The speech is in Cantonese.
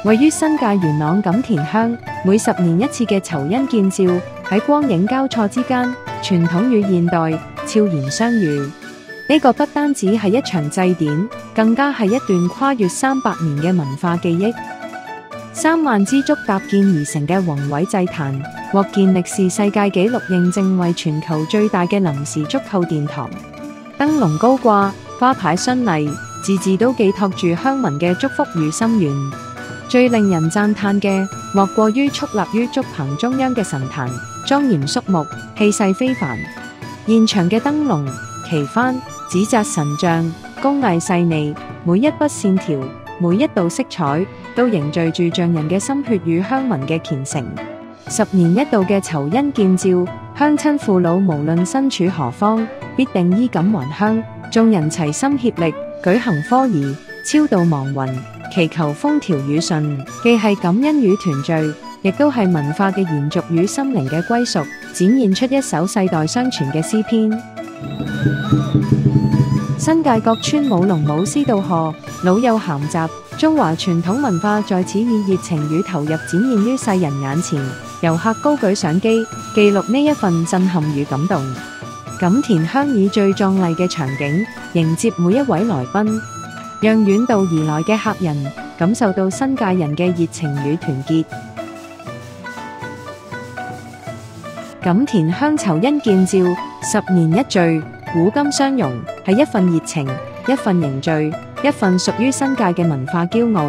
位於新界元朗錦田鄉，每10年一次嘅酬恩見照，喺光影交錯之間，傳統與現代悄然相遇。呢個不單止係一場祭典，更加係一段跨越300年嘅文化記憶。3萬支竹搭建而成嘅宏偉祭壇，獲健力士世界紀錄認證為全球最大嘅臨時竹構殿堂。燈籠高掛，花牌絢麗，字字都寄託住鄉民嘅祝福與心願。最令人讚嘆嘅，莫過於矗立於竹棚中央嘅神壇，莊嚴肅穆，氣勢非凡。現場嘅燈籠、旗幡、紙紮神像，工藝細膩，每一筆線條，每一道色彩，都凝聚住匠人嘅心血與鄉民嘅虔誠。10年一度嘅酬恩見照，鄉親父老無論身處何方，必定衣錦還鄉。眾人齊心協力，舉行科儀，超度亡魂，祈求風調雨順，既係感恩與團聚，亦都係文化嘅延續與心靈嘅歸屬，展現出一首世代相傳嘅詩篇。新界各村舞龍舞獅到賀，老幼咸雜，中華傳統文化在此以熱情與投入展現於世人眼前。遊客高舉相機，記錄呢一份震撼與感動。錦田鄉以最壯麗嘅場景迎接每一位來賓，讓遠道而來嘅客人感受到新界人嘅熱情與團結。錦田鄉酬恩見照，10年一聚，古今相融，係一份熱情，一份凝聚，一份屬於新界嘅文化驕傲。